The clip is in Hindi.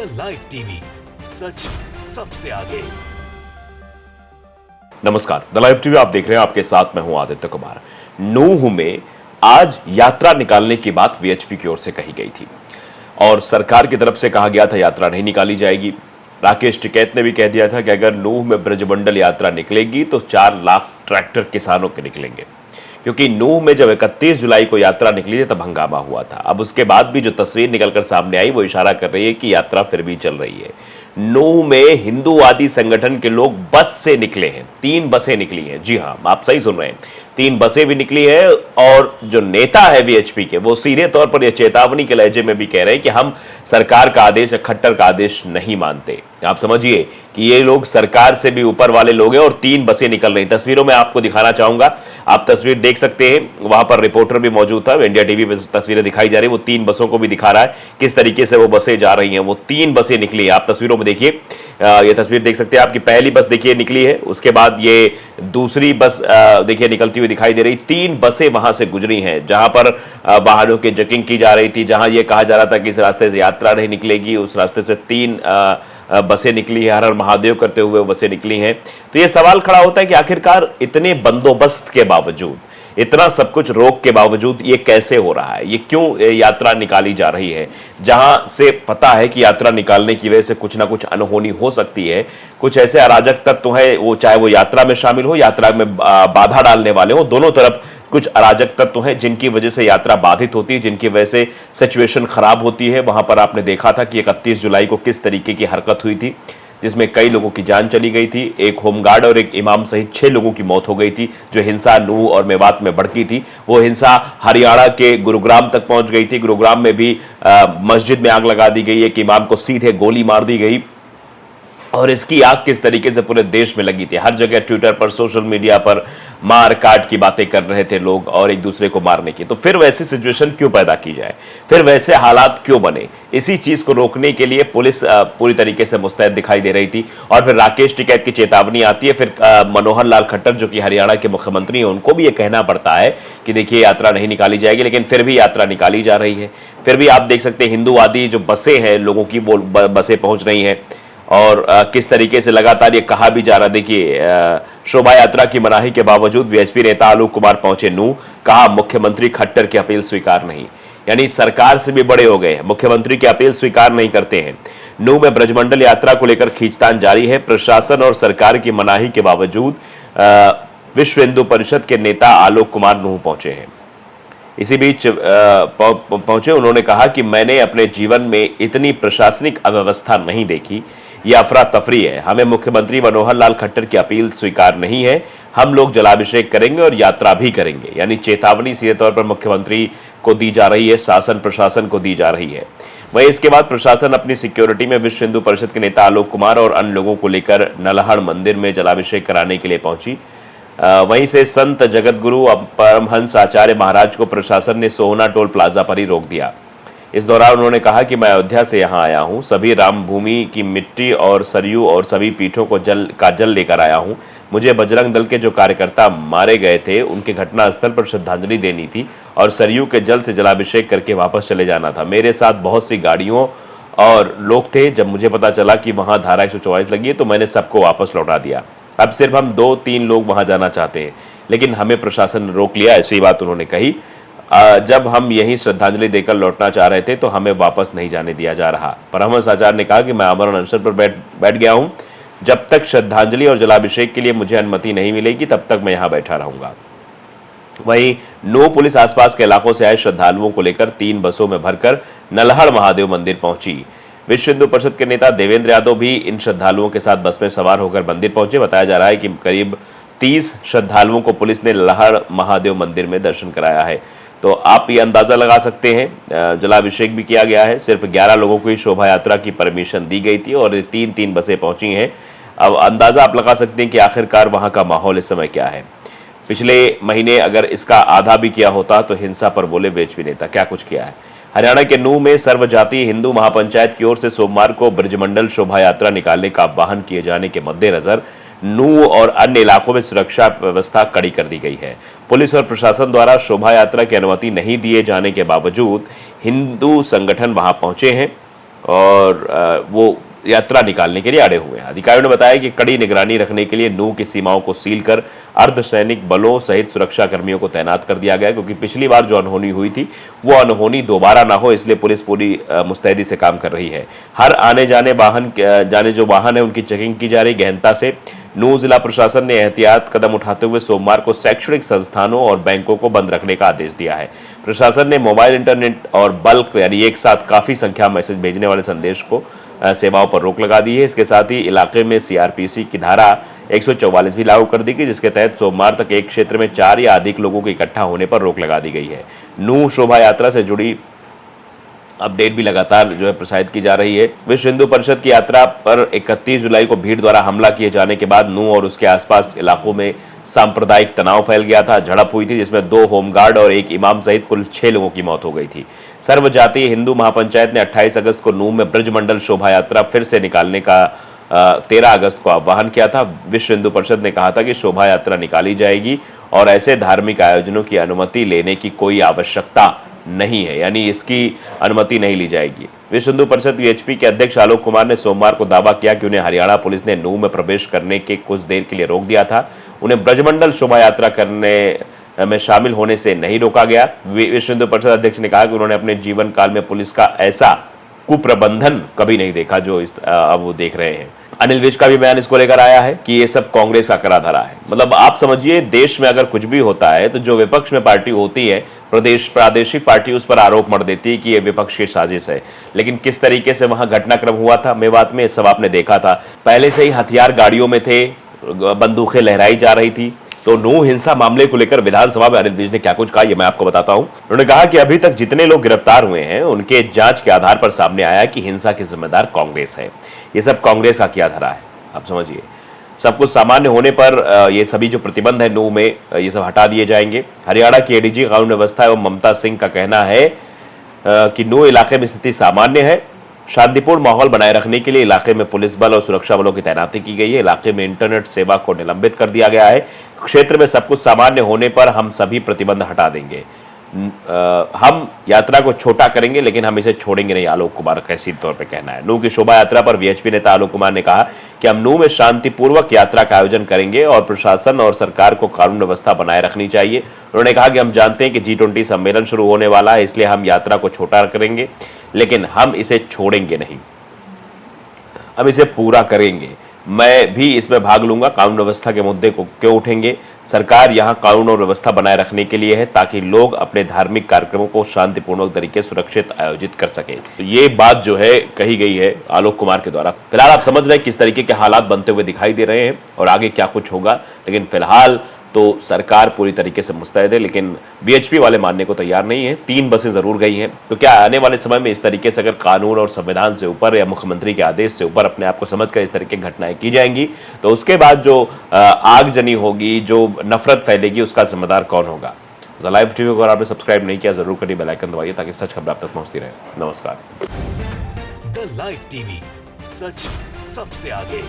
द लाइव टीवी, सच सबसे आगे। नमस्कार, द लाइव टीवी आप देख रहे हैं। आपके साथ मैं हूं आदित्य कुमार। नूह में आज यात्रा निकालने की बात वीएचपी की ओर से कही गई थी और सरकार की तरफ से कहा गया था यात्रा नहीं निकाली जाएगी। राकेश टिकैत ने भी कह दिया था कि अगर नूह में ब्रजमंडल यात्रा निकलेगी तो 4 लाख ट्रैक्टर किसानों के निकलेंगे, क्योंकि नूह में जब 31 जुलाई को यात्रा निकली थी तब हंगामा हुआ था। अब उसके बाद भी जो तस्वीर निकलकर सामने आई वो इशारा कर रही है कि यात्रा फिर भी चल रही है। नूह में हिंदूवादी संगठन के लोग बस से निकले हैं, 3 बसें निकली हैं। जी हां, आप सही सुन रहे हैं, 3 बसें भी निकली है। और जो नेता है वीएचपी के, वो सीधे तौर पर यह चेतावनी के लहजे में भी कह रहे हैं कि हम सरकार का आदेश या खट्टर का आदेश नहीं मानते। आप समझिए कि ये लोग सरकार से भी ऊपर वाले लोग हैं और 3 बसें निकल रही। तस्वीरों में आपको दिखाना चाहूंगा, आप तस्वीर देख सकते हैं। वहां पर रिपोर्टर भी मौजूद था, इंडिया टीवी पे तस्वीरें दिखाई जा रही है। वो 3 बसों को भी दिखा रहा है किस तरीके से वो बसें जा रही हैं। वो 3 बसें निकली है, आप तस्वीरों में देखिए। ये तस्वीर देख सकते हैं, आपकी पहली बस देखिए निकली है, उसके बाद ये दूसरी बस देखिए निकलती हुई दिखाई दे रही। 3 बसें वहां से गुजरी हैं जहां पर वाहनों की चेकिंग की जा रही थी। जहां ये कहा जा रहा था कि इस रास्ते से यात्रा नहीं निकलेगी, उस रास्ते से 3 बसें निकली है, हर हर महादेव करते हुए बसें निकली हैं। तो ये सवाल खड़ा होता है कि आखिरकार इतने बंदोबस्त के बावजूद, इतना सब कुछ रोक के बावजूद ये कैसे हो रहा है, ये क्यों यात्रा निकाली जा रही है, जहां से पता है कि यात्रा निकालने की वजह से कुछ ना कुछ अनहोनी हो सकती है। कुछ ऐसे अराजक तत्व है, वो चाहे वो यात्रा में शामिल हो, यात्रा में बाधा डालने वाले हो, दोनों तरफ कुछ अराजक तत्व हैं जिनकी वजह से यात्रा बाधित होती है, जिनकी वजह से सिचुएशन खराब होती है। वहां पर आपने देखा था कि 31 जुलाई को किस तरीके की हरकत हुई थी, जिसमें कई लोगों की जान चली गई थी। एक होमगार्ड और एक इमाम सहित 6 लोगों की मौत हो गई थी। जो हिंसा नूह और मेवात में भड़की थी, वो हिंसा हरियाणा के गुरुग्राम तक पहुंच गई थी। गुरुग्राम में भी मस्जिद में आग लगा दी गई, एक इमाम को सीधे गोली मार दी गई। और इसकी आग किस तरीके से पूरे देश में लगी थी। हर जगह ट्विटर पर, सोशल मीडिया पर मार काट की बातें कर रहे थे लोग और एक दूसरे को मारने की। तो फिर वैसी सिचुएशन क्यों पैदा की जाए, फिर वैसे हालात क्यों बने? इसी चीज को रोकने के लिए पुलिस पूरी तरीके से मुस्तैद दिखाई दे रही थी। और फिर राकेश टिकैत की चेतावनी आती है, फिर मनोहर लाल खट्टर जो कि हरियाणा के मुख्यमंत्री हैं, उनको भी ये कहना पड़ता है कि देखिए यात्रा नहीं निकाली जाएगी, लेकिन फिर भी यात्रा निकाली जा रही है। फिर भी आप देख सकते हैं हिंदूवादी जो बसें हैं लोगों की, वो बसें पहुंच रही हैं। और किस तरीके से लगातार ये कहा भी जा रहा, देखिए शोभा यात्रा की मनाही के बावजूद वीएचपी नेता आलोक कुमार पहुंचे नूह, कहा मुख्यमंत्री खट्टर की अपील स्वीकार नहीं। यानी सरकार से भी बड़े हो गए हैं, मुख्यमंत्री की अपील स्वीकार नहीं करते हैं। नूह में ब्रजमंडल यात्रा को लेकर खींचतान जारी है। प्रशासन और सरकार की मनाही के बावजूद विश्व हिंदू परिषद के नेता आलोक कुमार नूह पहुंचे हैं। इसी बीच पहुंचे उन्होंने कहा कि मैंने अपने जीवन में इतनी प्रशासनिक अव्यवस्था नहीं देखी, यह अफरा तफरी है। हमें मुख्यमंत्री मनोहर लाल खट्टर की अपील स्वीकार नहीं है। हम लोग जलाभिषेक करेंगे और यात्रा भी करेंगे। यानी चेतावनी सीधे तौर पर मुख्यमंत्री को दी जा रही है, शासन प्रशासन को दी जा रही है। वहीं इसके बाद प्रशासन अपनी सिक्योरिटी में विश्व हिंदू परिषद के नेता आलोक कुमार और अन्य लोगों को लेकर नलहड़ मंदिर में जलाभिषेक कराने के लिए पहुंची। वहीं से संत जगतगुरु परमहंस आचार्य महाराज को प्रशासन ने सोहना टोल प्लाजा पर ही रोक दिया। इस दौरान उन्होंने कहा कि मैं अयोध्या से यहां आया हूं, सभी राम भूमि की मिट्टी और सरयू और सभी पीठों को जल लेकर आया हूं। मुझे बजरंग दल के जो कार्यकर्ता मारे गए थे उनके घटनास्थल पर श्रद्धांजलि देनी थी और सरयू के जल से जलाभिषेक करके वापस चले जाना था। मेरे साथ बहुत सी गाड़ियों और लोग थे। जब मुझे पता चला कि वहां धारा 144 लगी है तो मैंने सबको वापस लौटा दिया। अब सिर्फ हम 2-3 लोग वहां जाना चाहते हैं, लेकिन हमें प्रशासन ने रोक लिया। ऐसी बात उन्होंने कही। जब हम यही श्रद्धांजलि देकर लौटना चाह रहे थे तो हमें वापस नहीं जाने दिया जा रहा। परमहंस आचार्य ने कहा कि मैं आमरण अनशन पर बैठ गया हूं। जब तक श्रद्धांजलि और जलाभिषेक के लिए मुझे अनुमति नहीं मिलेगी तब तक मैं यहां बैठा रहूंगा। वहीं नूह पुलिस आसपास के इलाकों से आए श्रद्धालुओं को लेकर 3 बसों में भरकर नलहड़ महादेव मंदिर पहुंची। विश्व हिंदू परिषद के नेता देवेंद्र यादव भी इन श्रद्धालुओं के साथ बस में सवार होकर मंदिर पहुंचे। बताया जा रहा है कि करीब 30 श्रद्धालुओं को पुलिस ने नलहड़ महादेव मंदिर में दर्शन कराया है। तो आप ये अंदाजा लगा सकते हैं, जलाभिषेक भी किया गया है। सिर्फ 11 लोगों को ही शोभा यात्रा की परमिशन दी गई थी और 3-3 बसें पहुंची हैं। अब अंदाजा आप लगा सकते हैं कि आखिरकार वहां का माहौल इस समय क्या है। पिछले महीने अगर इसका आधा भी किया होता तो हिंसा पर बोले वीएचपी नेता, क्या कुछ किया है। हरियाणा के नूह में सर्वजातीय हिंदू महापंचायत की ओर से सोमवार को ब्रजमंडल शोभा यात्रा निकालने का आह्वान किए जाने के मद्देनजर नूह और अन्य इलाकों में सुरक्षा व्यवस्था कड़ी कर दी गई है। पुलिस और प्रशासन द्वारा शोभा यात्रा की अनुमति नहीं दिए जाने के बावजूद हिंदू संगठन वहां पहुंचे हैं और वो यात्रा निकालने के लिए अड़े हुए हैं। अधिकारियों ने बताया कि कड़ी निगरानी रखने के लिए नूह की सीमाओं को सील कर अर्धसैनिक बलों सहित सुरक्षा कर्मियों को तैनात कर दिया गया, क्योंकि पिछली बार जो अनहोनी हुई थी वो अनहोनी दोबारा ना हो, इसलिए पुलिस पूरी मुस्तैदी से काम कर रही है। हर आने जाने जो वाहन है उनकी चेकिंग की जा रही गहनता से। नूह जिला प्रशासन ने एहतियात कदम उठाते हुए सोमवार को शैक्षणिक संस्थानों और बैंकों को बंद रखने का आदेश दिया है। प्रशासन ने मोबाइल, इंटरनेट और बल्क यानी एक साथ काफी संख्या में मैसेज भेजने वाले संदेश को सेवाओं पर रोक लगा दी है। इसके साथ ही इलाके में सीआरपीसी की धारा 144 भी लागू कर दी गई, जिसके तहत सोमवार तक एक क्षेत्र में 4 या अधिक लोगों के इकट्ठा होने पर रोक लगा दी गई है। नूह शोभा यात्रा से जुड़ी अपडेट भी लगातार जो है प्रसारित की जा रही है। विश्व हिंदू परिषद की यात्रा पर 31 जुलाई को भीड़ द्वारा हमला किए जाने के बाद नूह और उसके आसपास इलाकों में सांप्रदायिक तनाव फैल गया था। झड़प हुई थी जिसमें 2 होमगार्ड और 1 इमाम सहित कुल 6 लोगों की मौत हो गई थी। सर्वजातीय हिंदू महापंचायत ने 28 अगस्त को नूह में ब्रजमंडल शोभा यात्रा फिर से निकालने का 13 अगस्त को आह्वान किया था। विश्व हिंदू परिषद ने कहा था कि शोभा यात्रा निकाली जाएगी और ऐसे धार्मिक आयोजनों की अनुमति लेने की कोई आवश्यकता नहीं है, यानी इसकी अनुमति नहीं ली जाएगी। विश्व हिंदू परिषद वीएचपी के अध्यक्ष आलोक कुमार ने सोमवार को दावा किया कि उन्हें हरियाणा पुलिस ने नूह में प्रवेश करने के कुछ देर के लिए रोक दिया था। उन्हें ब्रजमंडल शोभा यात्रा करने में शामिल होने से नहीं रोका गया। विश्व हिंदू परिषद अध्यक्ष ने कहा कि उन्होंने अपने जीवन काल में पुलिस का ऐसा कुप्रबंधन कभी नहीं देखा जो अब वो देख रहे हैं। अनिल विज का भी बयान इसको लेकर आया है कि ये सब कांग्रेस का करा धरा है। मतलब आप समझिए, देश में अगर कुछ भी होता है तो जो विपक्ष में पार्टी होती है, प्रादेशिक पार्टी उस पर आरोप मढ़ देती है कि ये विपक्ष की साजिश है। लेकिन किस तरीके से वहां घटनाक्रम हुआ था मेवात में, सब आपने देखा था। पहले से ही हथियार गाड़ियों में थे, बंदूकें लहराई जा रही थी। तो नूह हिंसा मामले को लेकर विधानसभा में अनिल विज ने क्या कुछ कहा, ये मैं आपको बताता हूं। उन्होंने कहा कि अभी तक जितने लोग गिरफ्तार हुए हैं उनके जांच के आधार पर सामने आया कि हिंसा के जिम्मेदार कांग्रेस है। ये सब कांग्रेस का किया धरा है। आप समझिए, सब कुछ सामान्य होने पर ये सभी जो प्रतिबंध है नूह में, ये सब हटा दिए जाएंगे। हरियाणा की एडीजी कानून व्यवस्था एवं ममता सिंह का कहना है कि नूह इलाके में स्थिति सामान्य है। शांतिपूर्ण माहौल बनाए रखने के लिए इलाके में पुलिस बल और सुरक्षा बलों की तैनाती की गई है। इलाके में इंटरनेट सेवा को निलंबित कर दिया गया है। क्षेत्र में सब कुछ सामान्य होने पर हम सभी प्रतिबंध हटा देंगे। हम यात्रा को छोटा करेंगे लेकिन हम इसे छोड़ेंगे नहीं, आलोक कुमार का सीधे तौर पे कहना है। नूह की शोभा यात्रा पर वीएचपी नेता आलोक कुमार ने कहा कि हम नूह में शांतिपूर्वक यात्रा का आयोजन करेंगे और प्रशासन और सरकार को कानून व्यवस्था बनाए रखनी चाहिए। उन्होंने कहा कि हम जानते हैं कि G20 सम्मेलन शुरू होने वाला है, इसलिए हम यात्रा को छोटा करेंगे लेकिन हम इसे छोड़ेंगे नहीं, हम इसे पूरा करेंगे। मैं भी इसमें भाग लूंगा। कानून व्यवस्था के मुद्दे को क्यों उठेंगे? सरकार यहाँ कानून और व्यवस्था बनाए रखने के लिए है ताकि लोग अपने धार्मिक कार्यक्रमों को शांतिपूर्ण तरीके से सुरक्षित आयोजित कर सके। तो ये बात जो है कही गई है आलोक कुमार के द्वारा। फिलहाल आप समझ रहे हैं किस तरीके के हालात बनते हुए दिखाई दे रहे हैं और आगे क्या कुछ होगा, लेकिन फिलहाल तो सरकार पूरी तरीके से मुस्तैद है, लेकिन वीएचपी वाले मानने को तैयार नहीं है। 3 बसें जरूर गई हैं। तो क्या आने वाले समय में इस तरीके से अगर कानून और संविधान से ऊपर या मुख्यमंत्री के आदेश से ऊपर अपने आप को समझकर इस तरीके की घटनाएं की जाएंगी तो उसके बाद जो आगजनी होगी, जो नफरत फैलेगी, उसका जिम्मेदार कौन होगा? तो लाइव टीवी को अगर आपने सब्सक्राइब नहीं किया जरूर करिए, बेल आइकन दबाइए ताकि सच खबर आप तक पहुंचती रहे। नमस्कार। द लाइव टीवी, सच सबसे आगे।